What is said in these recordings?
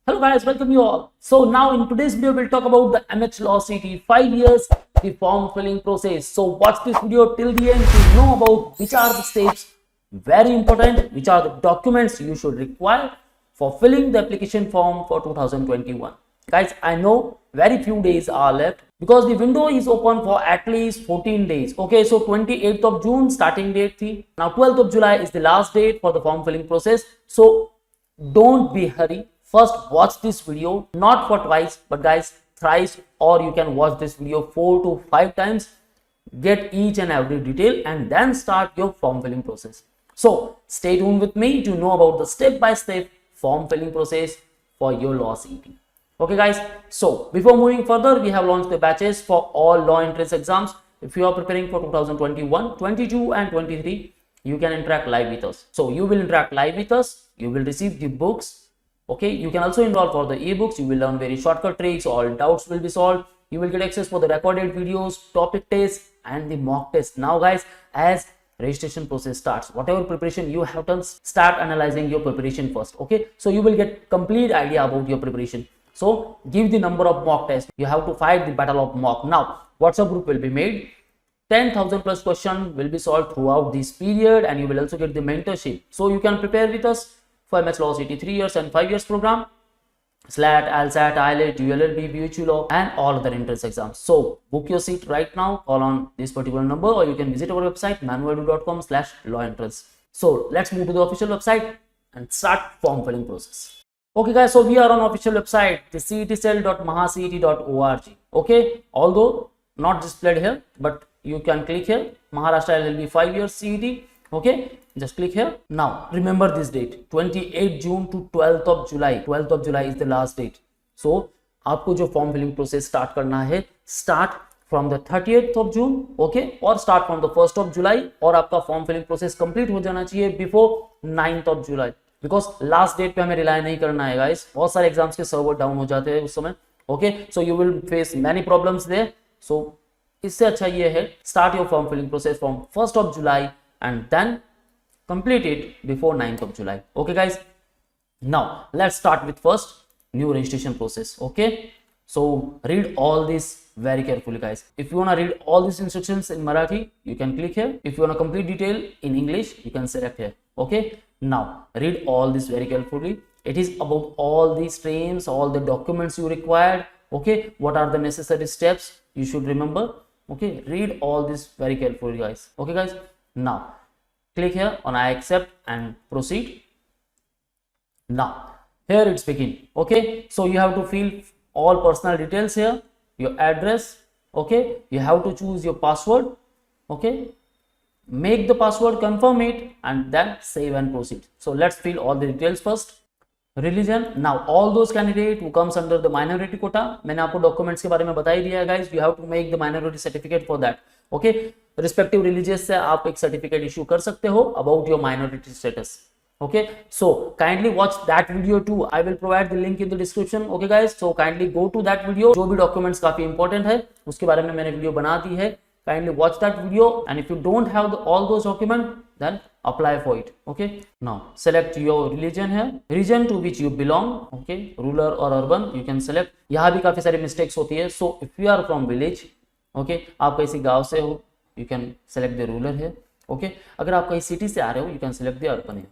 Hello guys, welcome you all. So now in today's video, we'll talk about the MHCET 5 years, the form filling process. So watch this video till the end to know about which are the steps, very important, which are the documents you should require for filling the application form for 2021. Guys, I know very few days are left because the window is open for at least 14 days. Okay, so 28th of June starting date thi. Now 12th of July is the last date for the form filling process. So don't be hurry. First watch this video not for twice but guys thrice, or you can watch this video 4 to 5 times, get each and every detail and then start your form filling process. So stay tuned with me to know about the step-by-step form filling process for your LAWCET. Okay guys, so before moving further, we have launched the batches for all law entrance exams. If you are preparing for 2021, 22 and 23, you can interact live with us. So you will interact live with us, you will receive the books. Okay, you can also enroll for the ebooks. You will learn very shortcut tricks, all doubts will be solved. You will get access for the recorded videos, topic tests and the mock test. Now guys, as registration process starts, whatever preparation you have done, start analyzing your preparation first. Okay, so you will get complete idea about your preparation. So give the number of mock tests. You have to fight the battle of mock. Now WhatsApp group will be made. 10,000 plus question will be solved throughout this period and you will also get the mentorship. So you can prepare with us for MHCET 3 years and 5 years program, SLAT, LAWCET, AILET, ULLB, BHU Law and all other entrance exams. So book your seat right now, call on this particular number or you can visit our website manuedu.com/lawentrance. So let's move to the official website and start form filling process. Okay guys, so we are on official website, the cetcell.mahacet.org. Okay, although not displayed here, but you can click here, Maharashtra LLB 5 years CET. Okay, just click here. Now remember this date, 28 June to 12th of July. 12th of July is the last date. So आपको जो form filling process start करना है, start from the 30th of June, okay, और start from the 1st of July, और आपका form filling process complete हो जाना चाहिए before 9th of July. Because last date पे हमें rely नहीं करना है guys, बहुत सारे exams के server down हो जाते हैं उस समय. Okay, so you will face many problems there. So इससे अच्छा ये है, start your form filling process from 1st of July and then complete it before 9th of July. Okay guys, now let's start with first new registration process. Okay, so read all this very carefully guys. If you want to read all these instructions in Marathi, you can click here. If you want a complete detail in English, you can select here. Okay, now read all this very carefully. It is about all the streams, all the documents you required. Okay, what are the necessary steps you should remember. Okay, read all this very carefully guys. Okay guys, now click here on I accept and proceed. Now here it's begin. Okay, so you have to fill all personal details here, your address. Okay, you have to choose your password. Okay, make the password, confirm it and then save and proceed. So let's fill all the details first. Religion, now all those candidate who comes under the minority quota, मैंने आपको documents के बारे में बता ही दिया है guys. You have to make the minority certificate for that. Okay, respective religious से आप एक certificate issue कर सकते हो about your minority status. Okay, so kindly watch that video too. I will provide the link in the description. Okay guys, so kindly go to that video. जो भी documents काफी important है उसके बारे में मैंने वीडियो बना दी है. Kindly watch that video and if you don't have all those documents, then apply for it. Okay, now select your religion here, region to which you belong. Okay, rural or urban you can select. यहाँ भी काफी सारी mistakes होती है. So if you are from village, okay, आप किसी गांव से हो, you can select the rural here. Okay, अगर आप कहीं city से आ रहे हो, you can select the urban here.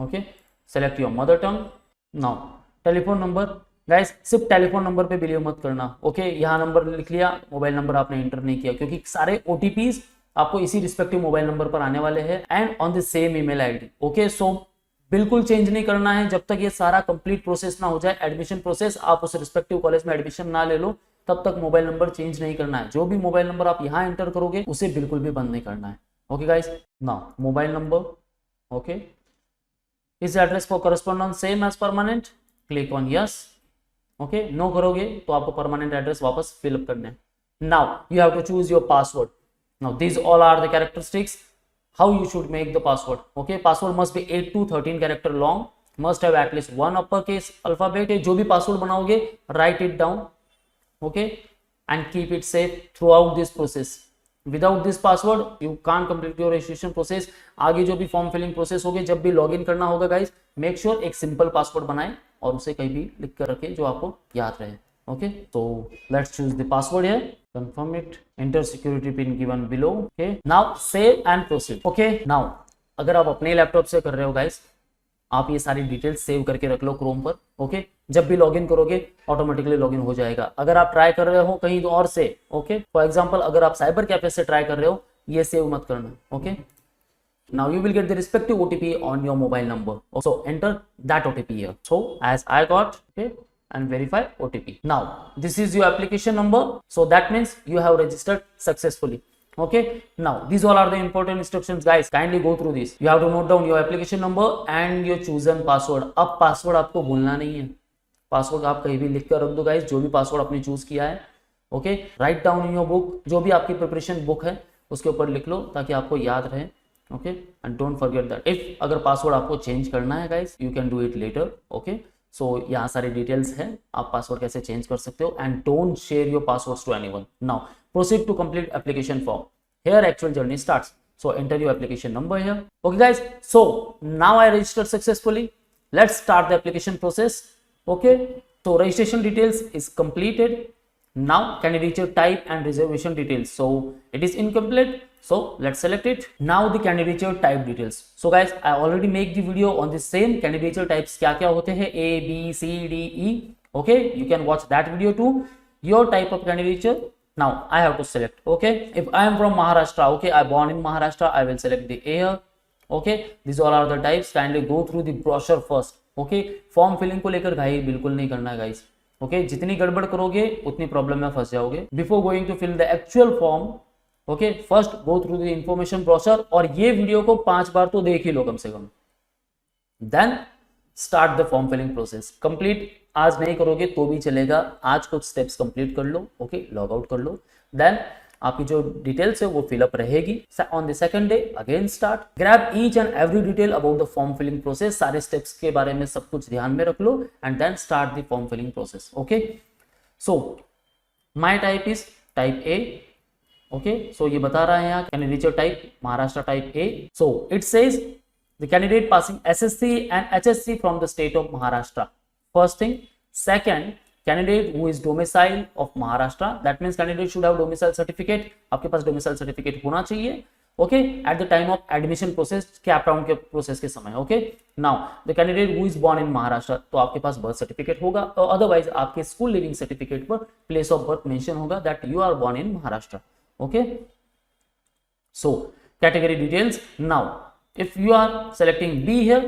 Okay, select your mother tongue. Now telephone number. Guys सिर्फ टेलीफोन नंबर पे बिलीव मत करना. ओके, यहाँ नंबर लिख लिया, मोबाइल नंबर आपने एंटर नहीं किया क्योंकि सारे ओटीपीज आपको इसी रिस्पेक्टिव मोबाइल नंबर पर आने वाले हैं and on the same email ID. Okay, so बिल्कुल चेंज नहीं करना है जब तक ये सारा कंप्लीट प्रोसेस ना हो जाए. एडमिशन प्रोसेस आप उस रिस्पेक्टिव कॉलेज में एडमिशन ना ले लो तब तक मोबाइल नंबर चेंज नहीं करना है. जो भी मोबाइल नंबर आप यहाँ एंटर करोगे उसे बिल्कुल भी बंद नहीं करना है. Okay guys, now mobile number. Okay, is address for correspondence same as permanent, click on yes. Okay, no करोगे तो आपको परमानेंट एड्रेस वापस फिलअप करना है. Now you have to choose your password. Now this all are the characteristics how you should make the password. Okay, password must be 8 to 13 character long, must have at least one upper case alphabet. जो भी password बनाओगे right it down. Okay, and keep it safe through out this process. Without this password you can't complete your registration process. आगे जो भी form filling process होगी, जब भी login करना होगा गाइस, मेक श्योर एक सिंपल पासवर्ड बनाए और उसे कहीं भी लिख कर रखें जो आपको याद रहे। ओके, तो let's choose the password here, confirm it, enter security pin given below. Okay, now save and proceed. Okay, now अगर आप अपने लैपटॉप से कर रहे हो गाइस, आप ये सारी डिटेल्स सेव करके रख लो क्रोम पर। ओके, जब भी लॉगिन करोगे ऑटोमेटिकली लॉगिन हो जाएगा। अगर आप ट्राई कर रहे हो कहीं और से, ओके, फॉर एग्जांपल अगर आप साइबर कैफे से ट्राई कर रहे हो, ये सेव मत करना। Okay, now you will get the respective OTP on your mobile number, so enter that OTP here. So as I got, okay, and verify OTP. Now this is your application number, so that means you have registered successfully. Okay, now these all are the important instructions guys, kindly go through this. You have to note down your application number and your chosen password. अब password आपको भूलना नहीं है, password आप कहीं भी लिख कर रख दो गाइस, जो भी पासवर्ड आपने चूज किया है। Okay, write down in your book, जो भी आपकी प्रिपरेशन बुक है उसके ऊपर लिख लो ताकि आपको याद रहे। Okay, and don't forget that if अगर पासवर्ड आपको चेंज करना है guys, you can do it later. Okay, so यहाँ सारी डिटेल्स है, आप पासवर्ड कैसे चेंज कर सकते हो, and don't share your passwords to anyone. Now proceed to complete application form, here actual journey starts. So enter your application number here. Okay guys, so now I registered successfully. Let's start the application process. Okay, so registration details is completed. Now candidature type and reservation details, so it is incomplete, so let's select it. Now the candidature type details. So guys, I already make the video on the same candidature types, क्या क्या होते हैं, A B C D E. Okay, you can watch that video too. Your type of candidature, now I have to select. Okay, if I am from Maharashtra, okay, I born in Maharashtra, I will select the A here. Okay, these all are the types. Kindly go through the brochure first. Okay, form filling को लेकर घाई बिल्कुल नहीं करना है guys. Okay, जितनी गड़बड़ करोगे उतनी प्रॉब्लम में फंस जाओगे। Before going to fill the actual form, okay, first go through the information brochure, और ये वीडियो को 5 बार तो देख ही लो कम से कम। Then start the form filling process. Complete आज नहीं करोगे तो भी चलेगा, आज कुछ स्टेप्स कंप्लीट कर लो। ओके, लॉग आउट कर लो, देन आपकी जो डिटेल्स है वो फिलअप रहेगी। On the second day again start, grab each and every detail about the form filling process, सारे स्टेप्स के बारे में सब कुछ ध्यान में रख लो, and then start the form filling process. Okay, so my type is type A. Okay, so ये बता रहा है यहाँ candidate type Maharashtra type A. So it says the candidate passing SSC and HSC from the state of Maharashtra, first thing. Second, candidate who is domicile of Maharashtra, that means candidate should have domicile certificate, आपके पास domicile certificate होना चाहिए। okay, at the time of admission process, cap round के process के समय। okay, now the candidate who is born in Maharashtra, तो आपके पास birth certificate होगा, और otherwise आपके school living certificate पर place of birth mention होगा that you are born in Maharashtra। okay, so category details, now if you are selecting B here,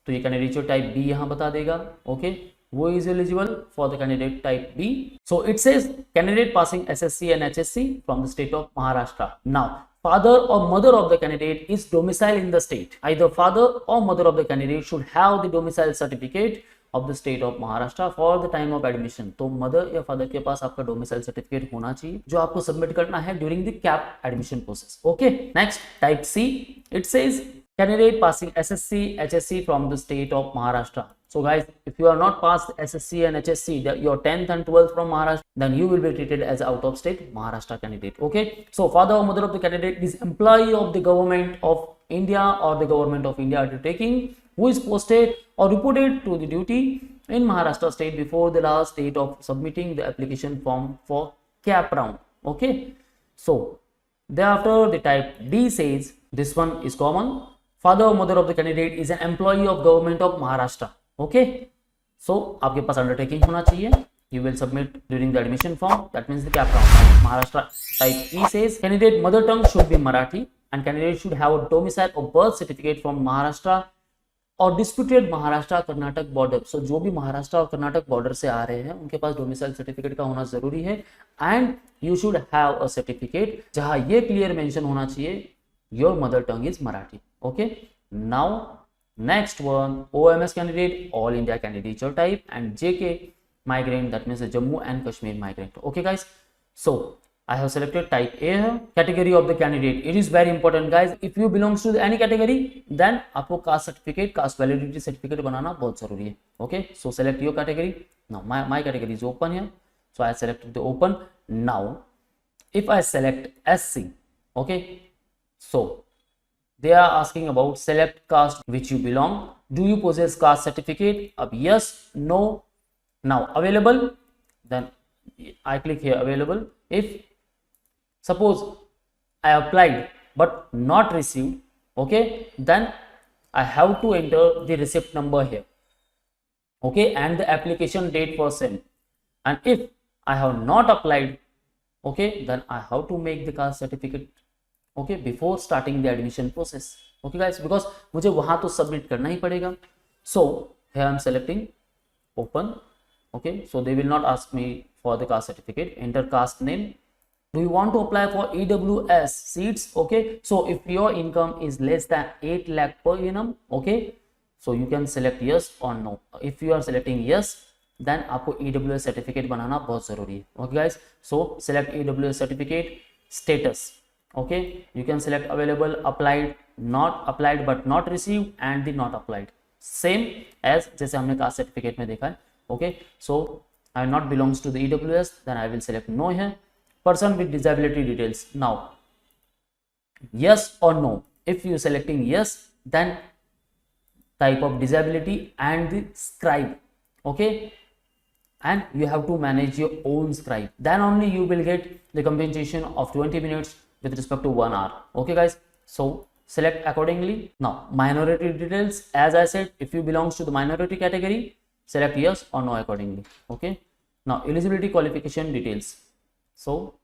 तो ये candidate type B यहाँ बता देगा। okay, who is eligible for the candidate type B? So it says candidate passing SSC and HSC from the state of Maharashtra. Now father or mother of the candidate is domiciled in the state. Either father or mother of the candidate should have the domicile certificate of the state of Maharashtra for the time of admission. तो mother या father के पास आपका domicile certificate होना चाहिए, जो आपको submit करना है during the CAP admission process. Okay, next type C, it says candidate passing SSC, HSC from the state of Maharashtra. So guys, if you are not passed SSC and HSC, your 10th and 12th from Maharashtra, then you will be treated as out of state Maharashtra candidate. Okay, so father or mother of the candidate is employee of the government of India or the government of India undertaking, who is posted or reported to the duty in Maharashtra state before the last date of submitting the application form for CAP round. Okay, so thereafter the type D says this one is common. Father or mother of the candidate is an employee of government of Maharashtra. Okay, so आपके पास undertaking होना चाहिए, you will submit during the admission form, that means the cap round. Maharashtra type E says candidate mother tongue should be Marathi and candidate should have a domicile or birth certificate from Maharashtra or disputed Maharashtra Karnataka border. So जो भी महाराष्ट्र और Karnataka border से आ रहे हैं उनके पास domicile certificate का होना जरूरी है, and you should have a certificate जहां ये क्लियर मेंशन होना चाहिए your mother tongue is Marathi. Okay, now next one, OMS candidate, all India candidature type, and JK migrant, that means the Jammu and Kashmir migrant. Okay guys, so I have selected type A here. Category of the candidate, it is very important guys, if you belongs to any category then आपको caste certificate, caste validity certificate बनाना बहुत जरूरी है। Okay, so select your category. Now my category is open here, so I selected the open. Now if I select SC, okay, so they are asking about select caste which you belong. do you possess caste certificate? अब yes, no. Now available, then I click here available. If suppose I applied but not received, okay, then I have to enter the receipt number here, okay, and the application date for same. And if I have not applied, okay, then I have to make the caste certificate, okay, before starting the admission process. Okay guys, because मुझे वहां तो submit करना ही पड़ेगा. So here I am selecting open. Okay, so they will not ask me for the caste certificate. Enter caste name. Do you want to apply for EWS seats? Okay, so if your income is less than 8 lakh per annum, okay, so you can select yes or no. If you are selecting yes, then आपको EWS certificate बनाना बहुत जरूरी है. Okay guys, so select EWS certificate. Status, okay, you can select available, applied, not applied but not received, and the not applied. Same as जैसे हमने caste certificate में देखा है. Okay, so I not belongs to the EWS, then I will select no here. Person with disability details. Now yes or no. If you selecting yes, then type of disability and the scribe, okay, and you have to manage your own scribe, then only you will get the compensation of 20 minutes with respect to 1 hour. Okay guys, so select accordingly. Now minority details, as I said, if you belongs to the minority category, select yes or no accordingly. Okay, now eligibility qualification details. So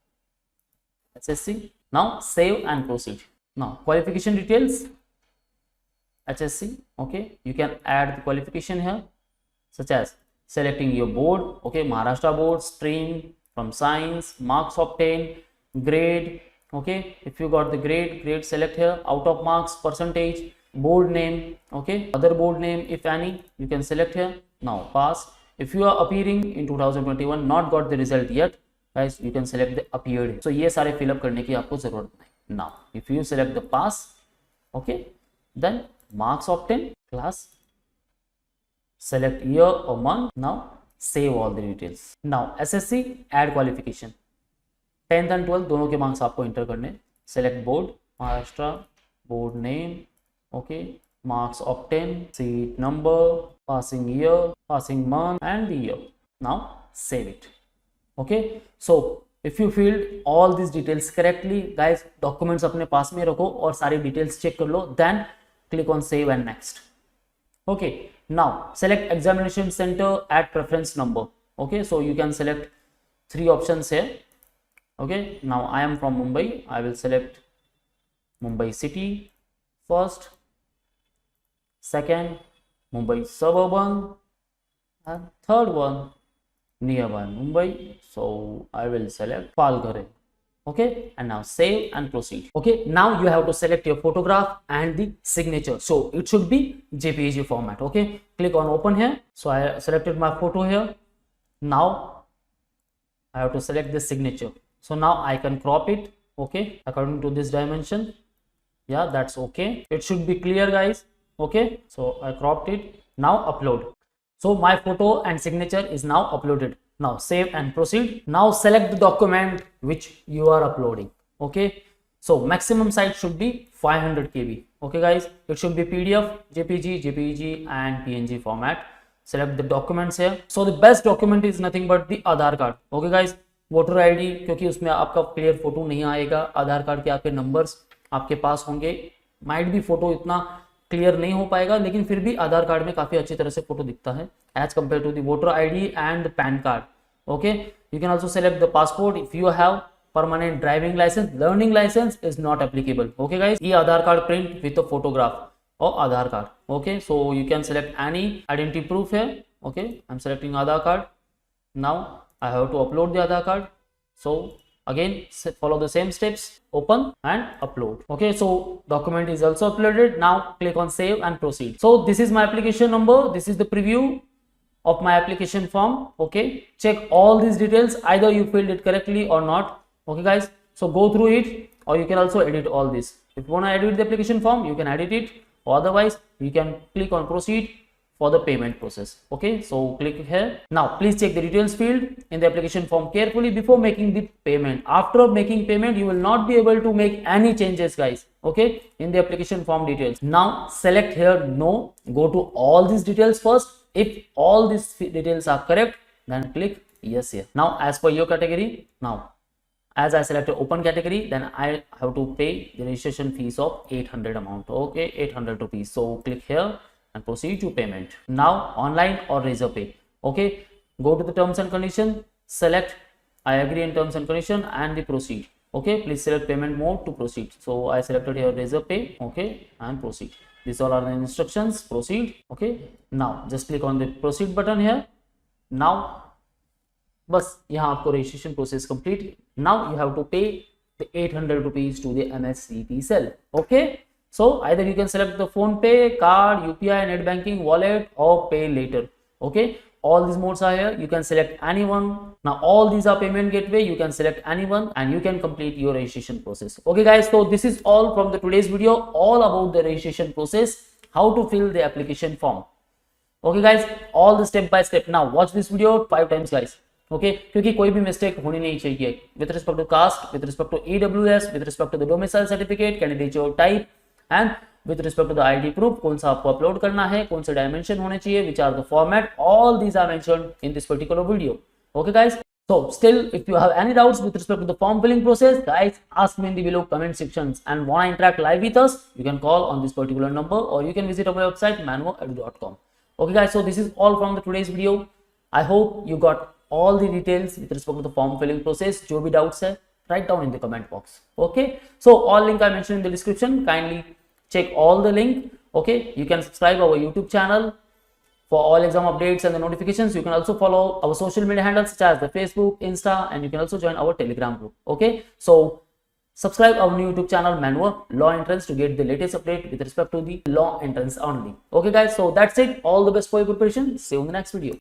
HSC. Now save and proceed. Now qualification details, HSC. Okay, you can add the qualification here, such as selecting your board, okay, Maharashtra board, stream from science, marks obtained, grade, okay, if you got the grade select here, out of marks, percentage, board name, okay, other board name if any, you can select here. Now pass. If you are appearing in 2021, not got the result yet, guys, you can select the appeared. So ये सारे fill up करने की आपको जरूरत नहीं. Now if you select the pass, okay, then marks obtained, class, select year or month. Now save all the details. Now SSC, add qualification. 10th and 12th दोनों के marks आपको एंटर करने. Select board, Maharashtra, board name, okay, marks obtained, seat number, passing year, passing month, and the year. Now save it. Okay, so if you filled all these details correctly, guys, documents अपने पास में रखो और सारी details check कर लो, then click on save and next. Okay, now select examination center, add preference number. Okay, so you can select 3 options here. Okay, now I am from Mumbai, I will select Mumbai city first, second Mumbai suburban, and third one nearby Mumbai, so I will select Palghar. Okay, and now save and proceed. Okay, now you have to select your photograph and the signature, so it should be JPEG format. Okay, click on open here. So I selected my photo here. Now I have to select the signature, so now I can crop it, okay, according to this dimension. Yeah, that's okay, it should be clear guys. Okay, so I cropped it. Now upload. So my photo and signature is now uploaded. Now save and proceed. Now select the document which you are uploading. Okay, so maximum size should be 500 KB. Okay guys, it should be PDF, JPG, JPEG and PNG format. Select the documents here. So the best document is nothing but the Aadhaar card. Okay guys, voter ID, क्योंकि उसमें आपका clear photo नहीं आएगा, आधार card के आपके numbers आपके पास होंगे. Might भी फोटो इतना क्लियर नहीं हो पाएगा, लेकिन फिर भी आधार कार्ड में काफी अच्छी तरह से फोटो दिखता है as compare to the voter ID and pan card. Okay, you can also select the passport if you have permanent driving licence. Learning licence is not applicable. Okay guys, ये Aadhaar card print with a photograph और Aadhaar card. Okay, so you can select any identity proof है. Okay, I am selecting Aadhaar card. Now I have to upload the Aadhaar card. So again follow the same steps, open and upload. Okay, so document is also uploaded. Now click on save and proceed. So this is my application number. This is the preview of my application form. Okay, check all these details, either you filled it correctly or not. Okay guys, so go through it, or you can also edit all this. If you want to edit the application form, you can edit it, or otherwise you can click on proceed, for the payment process. Okay, so click here. Now please check the details field in the application form carefully before making the payment. After making payment, you will not be able to make any changes, guys. Okay, in the application form details. Now select here no, go to all these details first. If all these details are correct, then click yes here. Now as per your category, now as I selected open category, then I have to pay the registration fees of 800 amount. Okay, 800 rupees. So click here and proceed to payment. Now online or razor pay. Okay, go to the terms and condition, select I agree in terms and condition and the proceed. Okay, please select payment mode to proceed. So I selected here razor pay. Okay, and proceed. These all are the instructions. Proceed. Okay, now just click on the proceed button here. Now बस यहाँ आपको registration process complete. Now you have to pay the 800 rupees to the MHCET cell. Okay, so either you can select the phone pay, card, UPI, net banking, wallet, or pay later. Okay, all these modes are here. You can select anyone. Now all these are payment gateway. You can select anyone and you can complete your registration process. Okay guys, so this is all from the today's video, all about the registration process, how to fill the application form. Okay guys, all the step by step. Now watch this video 5 times guys. Okay, क्योंकि कोई भी mistake होनी नहीं चाहिए with respect to caste, with respect to EWS, with respect to the domicile certificate, candidature type, and with respect to the ID proof, कौन सा आपको upload करना है, कौन से डायमेंशन होने चाहिए, which are the format, all these are mentioned in this particular video. Okay guys, so still if you have any doubts with respect to the form filling process, guys, ask me in the below comment sections, and want to interact live with us, you can call on this particular number or you can visit our website manual.com. Okay guys, so this is all from the today's video. I hope you got all the details with respect to the form filling process. जो भी doubts है, write down in the comment box. Okay, so all link I mentioned in the description. Kindly check all the link. Okay, you can subscribe our YouTube channel for all exam updates and the notifications. You can also follow our social media handles such as the Facebook, Insta, and you can also join our Telegram group. Okay, so subscribe our new YouTube channel Manual Law Entrance to get the latest update with respect to the law entrance only. Okay guys, so that's it. All the best for your preparation. See you in the next video.